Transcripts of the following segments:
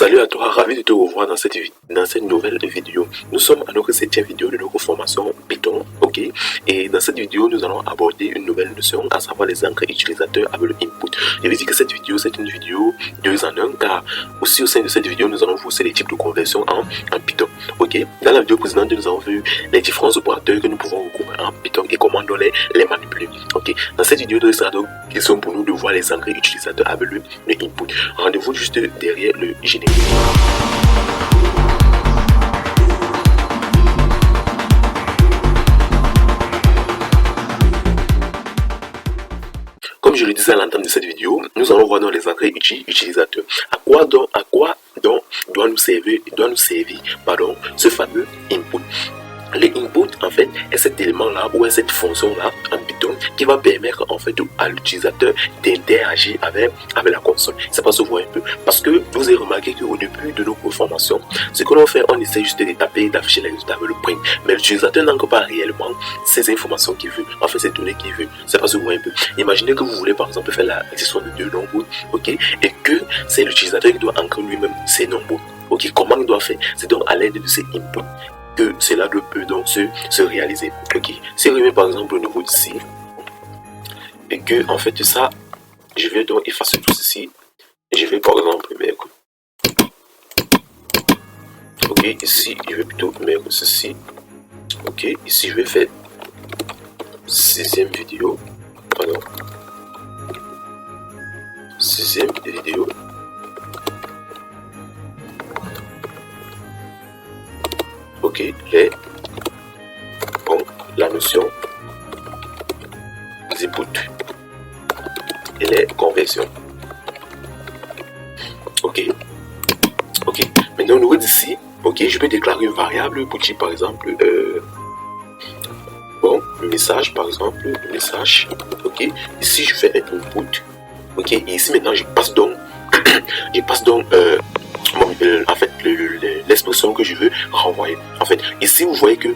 Salut à toi, ravi de te revoir dans cette nouvelle vidéo. Nous sommes à notre 7e vidéo de notre formation Python, ok? Et dans cette vidéo, nous allons aborder une nouvelle notion, à savoir les encres utilisateurs avec le input. Je vais dire que cette vidéo, c'est une vidéo 2 en 1, car aussi au sein de cette vidéo, nous allons voir aussi les types de conversion en Python, ok? Dans la vidéo précédente, nous avons vu les différents opérateurs que nous pouvons recourir en Python et comment on les manipuler, ok? Dans cette vidéo, il sera donc question pour nous de voir les encres utilisateurs avec le input. Rendez-vous juste derrière le générique. Comme je le disais à l'entame de cette vidéo, nous allons voir dans les encres utilisateurs. À quoi donc doit nous servir ce fameux input. Le input, en fait, est cet élément-là ou est cette fonction-là en Python qui va permettre en fait à l'utilisateur d'interagir avec la console. Ça va se voir un peu. Parce que vous avez remarqué qu'au début de nos formations, ce que l'on fait, on essaie juste de taper, d'afficher les résultats avec le print. Mais l'utilisateur n'encode pas réellement ces informations qu'il veut, en fait ces données qu'il veut. Ça va se voir un peu. Imaginez que vous voulez par exemple faire l'addition de deux nombres, ok, et que c'est l'utilisateur qui doit encoder lui-même ces nombres. Ok, comment il doit faire? C'est donc à l'aide de ces inputs que cela peut donc se réaliser. Ok, si on remet par exemple au niveau d'ici et que en fait ça, je vais donc effacer tout ceci et je vais par exemple mettre, ok, ici je vais plutôt mettre ceci, ok, ici je vais faire 6e vidéo, pardon, 6e vidéo. Ok, la notion des inputs et les conversions. Ok, maintenant au niveau d'ici, ok, je peux déclarer une variable pour dire par exemple message par exemple, message, ok, ici je fais un input, ok, et ici maintenant je passe donc en fait l'expression que je veux renvoyer. En fait, ici vous voyez que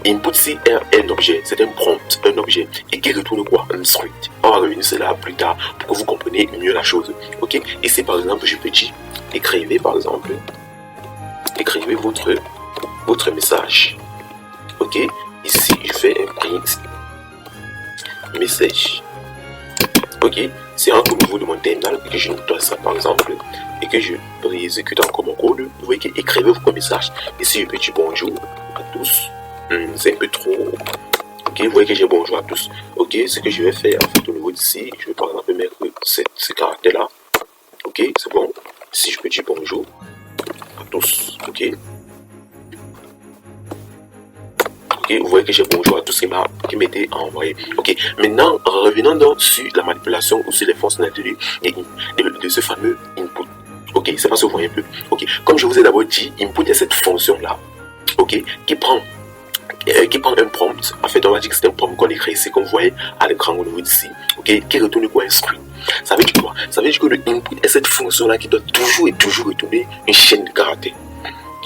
input ici est un objet, c'est un prompt, un objet, et qui retourne quoi? Un script. On va revenir cela plus tard pour que vous compreniez mieux la chose. Ok, ici par exemple je peux dire écrivez par exemple, écrivez votre message. Ok, ici je fais un print message. Ok, c'est un coup nouveau de mon terminal et que je nettoie ça par exemple et que je réexécute encore mon code. Vous voyez que écrivez vos messages. Ici je peux dire bonjour à tous. C'est un peu trop. Ok, vous voyez que j'ai bonjour à tous. Ok, ce que je vais faire en fait au niveau d'ici, je vais par exemple mettre ce caractère là. Ok, c'est bon. Ici je peux dire bonjour à tous. Ok. Okay, vous voyez que j'ai bonjour à tous qui m'étaient envoyés. Ok, maintenant revenons donc sur la manipulation ou sur les fonctionnalités de ce fameux input. Ok, ça va se voir un peu. Ok, comme je vous ai d'abord dit, input est cette fonction là, ok, qui prend un prompt. En fait, on va dire que c'est un prompt qu'on écrit ici, comme vous voyez à l'écran au niveau d'ici, ok, qui retourne quoi? Un script. Ça veut dire quoi? Ça veut dire que le input est cette fonction là qui doit toujours retourner une chaîne de caractères.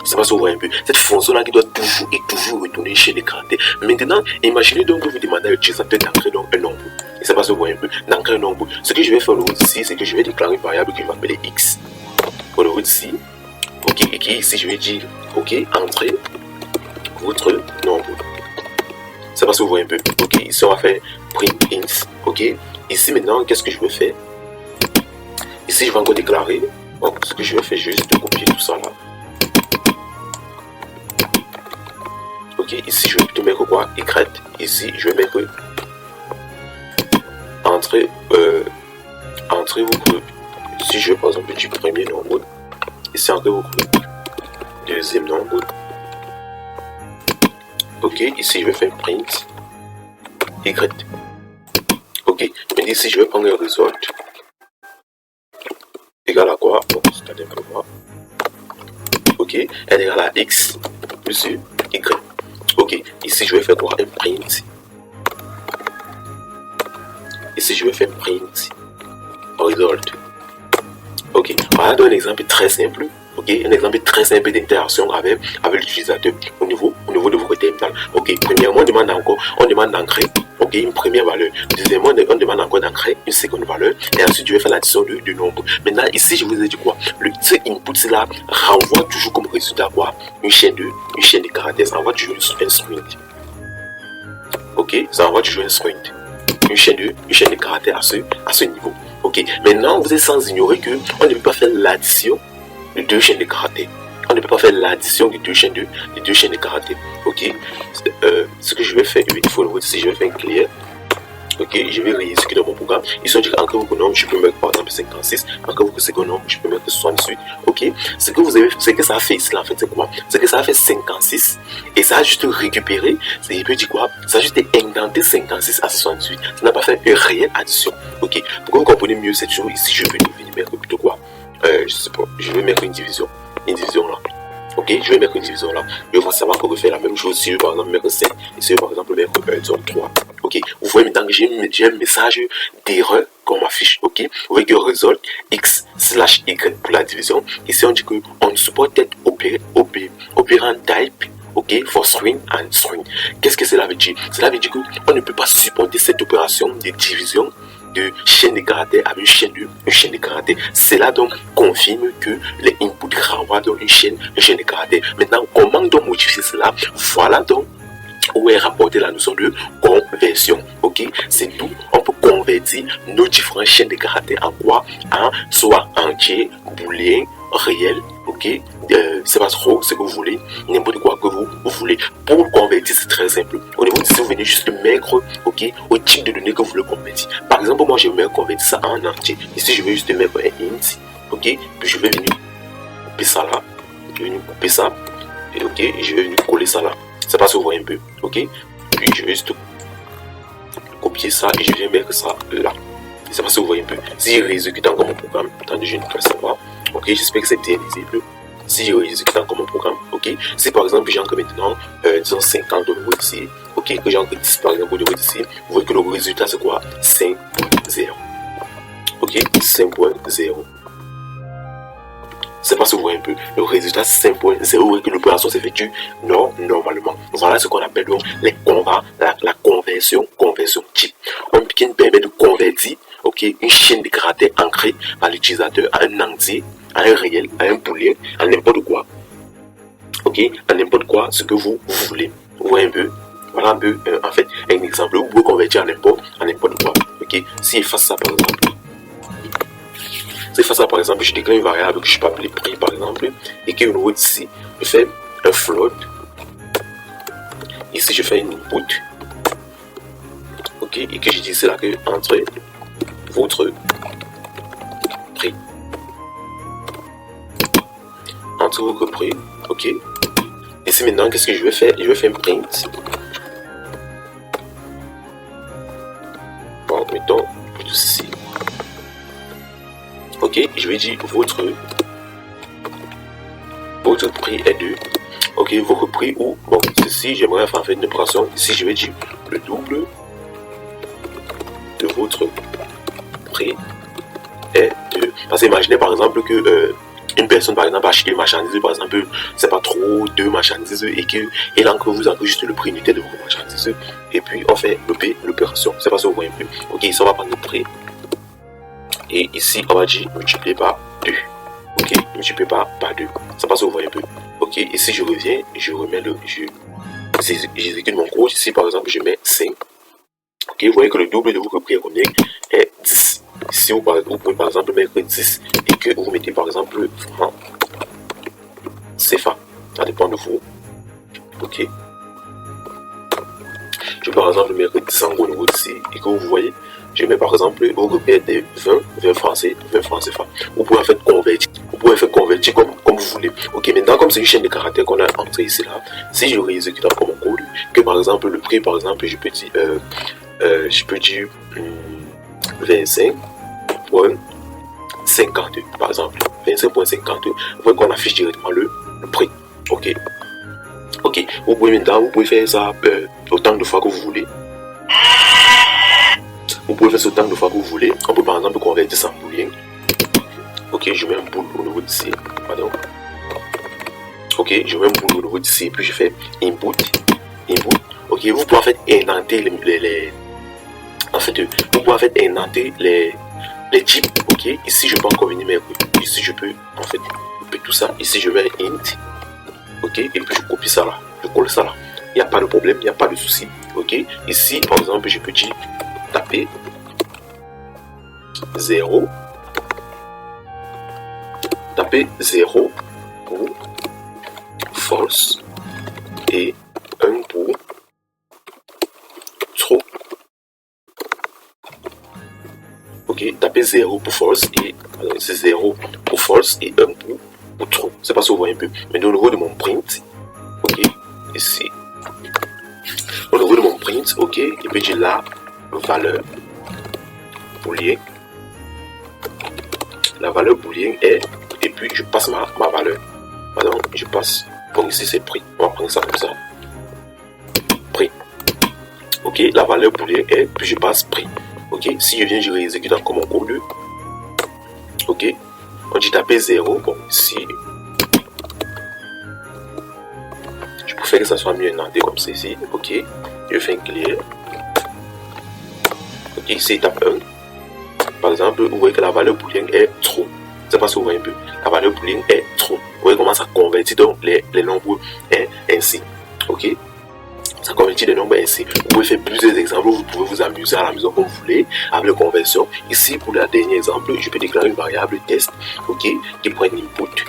Ça va se voir un peu. Cette fonction-là qui doit toujours retourner chez les caractères. Maintenant, imaginez donc que vous demandez à l'utilisateur d'entrer un nombre. Et ça va se voir un peu. D'entrer un nombre. Ce que je vais faire au niveau ici, c'est que je vais déclarer une variable qui va m'appeler x. Au niveau ici, ok, et qui ici je vais dire, ok, entrez votre nombre. Ça va se voir un peu. Ok, ici on va faire print int. Ok, ici maintenant, qu'est-ce que je vais faire? Ici je vais encore déclarer. Donc, ce que je vais faire, juste de copier tout ça là. Ok, ici je vais plutôt mettre quoi? Écrit. Ici je vais mettre entrer vos groupes. Ici je vais par exemple du premier nombre. Ici entrer vos groupes. Deuxième nombre. Ok, ici je vais faire print écrit. Ok, mais ici je vais prendre le result égal à quoi? Bon, c'est-à-dire que moi. Ok, elle est égale à x plus y. Ok, ici je vais faire quoi? Un print. Ici je vais faire print result. Ok, voilà un exemple très simple. Ok, un exemple très simple d'interaction avec l'utilisateur au niveau de votre terminal. Ok, premièrement on demande d'entrer ok, une première valeur. Deuxièmement, on demande encore d'ancrer une seconde valeur. Et ensuite, je vais faire l'addition du nombre. Maintenant, ici, je vous ai dit quoi? Ce input, là, renvoie toujours comme résultat quoi? Une chaîne de caractères. Ça envoie toujours un string. Ok, ça envoie toujours un string. Une chaîne de caractères à ce niveau. Ok, maintenant, vous êtes sans ignorer que on ne peut pas faire l'addition de deux chaînes de caractères. On ne peut pas faire l'addition de deux chaînes de caractères. Ok, ce que je vais faire, il faut le voir ici, je vais faire un clear. Ok, je vais réexécuter dans mon programme. Ils sont dit qu'encore vous nombre, je peux mettre par exemple 56. Encore vous second nombre, je peux mettre 68. Ok, ce que vous avez, ce que ça a fait ici, en fait, c'est quoi? C'est que ça a fait 56 et ça a juste récupéré. Il peut dire quoi? Ça a juste indenté 56 à 68. Ça n'a pas fait une réelle addition. Ok, pour que vous compreniez mieux cette chose, ici je vais venir mettre plutôt quoi? Je sais pas, je vais mettre une division là. Ok, je vais mettre une division là. Je vais savoir qu'on faire la même chose si je vais par exemple mettre 5 et si je vais par exemple mettre 3. Ok, vous voyez maintenant que j'ai un message d'erreur qu'on m'affiche. Ok, vous voyez que result x/y pour la division. Ici on dit qu'on ne supporte être opérant type. Ok, for string and string. Qu'est-ce que cela veut dire? Cela veut dire qu'on ne peut pas supporter cette opération de division de chaîne de caractères avec une chaîne de caractères. Cela donc confirme que les inputs renvoient dans une chaîne de caractères. Maintenant, comment donc modifier cela? Voilà donc où est rapportée la notion de conversion. Ok, c'est tout. On peut convertir nos différentes chaînes de caractères en quoi? En soit entier, booléen, réel. Ok, c'est pas trop ce que vous voulez, n'importe quoi que vous voulez. Pour le convertir, c'est très simple. Au niveau de ici, vous venez juste mettre, ok, au type de données que vous voulez convertir. Par exemple, moi, je vais convertir ça en entier. Ici, je vais juste mettre un int, ok, puis je vais venir couper ça là, je vais venir couper ça, et ok, je vais venir coller ça là. Ça passe, vous voyez un peu, ok, puis je vais juste copier ça et je vais mettre ça là. Ça passe, vous voyez un peu. Si je réexécute encore mon programme, attendez, je ne peux pas savoir. Ok, j'espère que c'est bien lisible. Si je réexécute encore mon programme, ok. Si par exemple j'ai encore maintenant, disons 50 au niveau d'ici, ok, que j'ai encore 10 par exemple au niveau d'ici, vous voyez que le résultat c'est quoi? 5.0. Ok, 5.0. C'est pas ce que vous voyez un peu. Le résultat c'est 5.0 et que l'opération s'effectue normalement. Voilà ce qu'on appelle donc la conversion type. Qui nous permet de convertir, ok, une chaîne de caractères ancrée par l'utilisateur à un entier, à un réel, à un booléen, à n'importe quoi. Ok, à n'importe quoi, ce que vous voulez. Vous voyez un peu. Voilà un peu, en fait, un exemple. Vous pouvez convertir à n'importe quoi. Ok, si je fasse ça par exemple. Si je fais ça par exemple, je déclare une variable que je peux appeler prix par exemple, et que au ici, je fais un float. Ici, je fais une input. Ok, et que je dis c'est là que entre votre prix. Entre votre prix, ok. Ici maintenant, qu'est-ce que je vais faire? Je vais faire un print. Bon, mettons plutôt ici. Ok, je vais dire votre prix est de. Ok, votre prix ou bon, ceci j'aimerais faire une opération. Ici, je vais dire le double de votre prix est de. Parce que imaginez par exemple que une personne par exemple achète une marchandise, par exemple, c'est pas trop deux marchandises et que encore vous avez juste le prix unité de votre marchandise et puis on fait l'opération. C'est pas ça vous voyez plus. Ok, ici on va prendre le prix. Et ici, on va dire multiplier par 2. Ok, multiplier par 2. Ça passe, vous voyez un peu. Ok, ici, je reviens, je remets j'exécute mon code. Ici, par exemple, je mets 5. Ok, vous voyez que le double de votre prix est combien? Est 10. Ici, vous pouvez par exemple mettre 10 et que vous mettez par exemple franc CFA. Ça dépend de vous. Ok. Je peux par exemple mettre 10 en gros niveau ici et que vous voyez. Je mets par exemple au repère de 20 francs CFA. Vous pouvez en fait convertir, comme vous voulez. Ok, maintenant comme c'est une chaîne de caractères qu'on a entré ici là, si je réexécute encore mon code, que par exemple le prix par exemple je peux dire 25.52 par exemple. 25.52, vous voyez qu'on affiche directement le prix. Ok. Ok, vous pouvez faire ça autant de fois que vous voulez. Vous pouvez faire ça autant de fois que vous voulez. On peut par exemple convertir ça en booléen. Ok, je mets un bool au niveau d'ici. Pardon. Ok, je mets un bool au niveau d'ici. Puis je fais input. Ok, vous pouvez en fait indenter En fait, vous pouvez en fait indenter les types, ok. Ici, je peux encore venir, mais ici, je peux en fait couper tout ça. Ici, je mets int, ok, et puis je copie ça là, je colle ça là. Il n'y a pas de problème, il n'y a pas de souci, ok. Ici, par exemple, je peux dire taper 0, taper 0 pour false et 1 pour true. Ok, taper 0 pour false et c'est 0 pour false et 1 pour true. C'est pas si vous voyez un peu. Mais au niveau de mon print, ok, ici, au niveau de mon print, ok, et puis j'ai la valeur boolean. La valeur boolean est, et puis je passe ma valeur. Maintenant, je passe, bon ici c'est prix. On va prendre ça comme ça. Prix. Ok, la valeur boolean est, puis je passe prix. Ok, si je viens, je réexécute encore mon code. Ok, on dit taper 0. Bon, ici, je peux faire que ça soit mieux indenté comme ceci. Ok, je fais un clear. Ok, ici, tape 1. Par exemple, vous voyez que la valeur boolean est true. C'est pas si vous voyez un peu. La valeur boolean est true. Vous voyez comment ça convertit donc les nombres ainsi. Ok, ça convertit les nombres ainsi. Vous pouvez faire plusieurs exemples. Vous pouvez vous amuser à la maison comme vous voulez avec la conversion. Ici, pour le dernier exemple, je peux déclarer une variable test, ok, qui prend un input.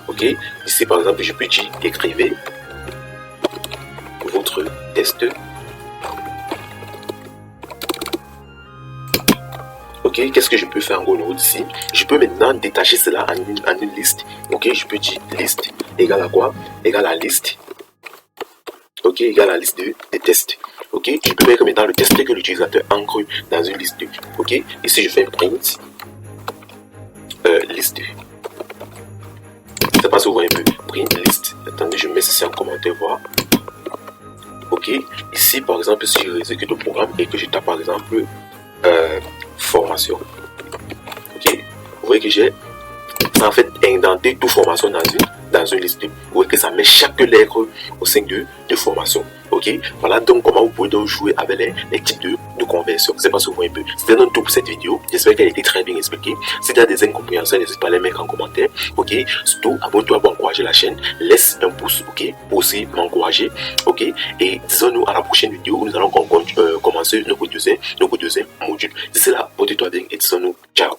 Ok, ici par exemple, je peux dire écrivez votre test. Ok, qu'est-ce que je peux faire en gros ici? Je peux maintenant détacher cela en une liste. Ok, je peux dire liste égale à quoi? Égale à liste. Ok, égale à la liste des tests. Ok, je peux faire que maintenant le test que l'utilisateur ancre dans une liste. Ok, ici je fais un print liste. C'est pas si vous voyez un peu. Print liste. Attendez, je mets ceci en commentaire, voir. Ok, ici par exemple, si je exécute le programme et que je tape par exemple formation. Ok, vous voyez que j'ai en fait indenté toute formation dans une liste. Vous voyez que ça met chaque lettre au sein de formation. Ok, voilà donc comment vous pouvez donc jouer avec les types de conversion. C'est pas ce que vous voyez un peu. C'était donc tout pour cette vidéo. J'espère qu'elle a été très bien expliquée. Si tu as des incompréhensions, n'hésite pas à les mettre en commentaire. Ok, surtout abonne-toi pour encourager la chaîne. Laisse un pouce, ok, pour aussi m'encourager. Ok, et disons-nous à la prochaine vidéo où nous allons commencer notre deuxième module. D'ici là, portez-toi bien et disons-nous ciao.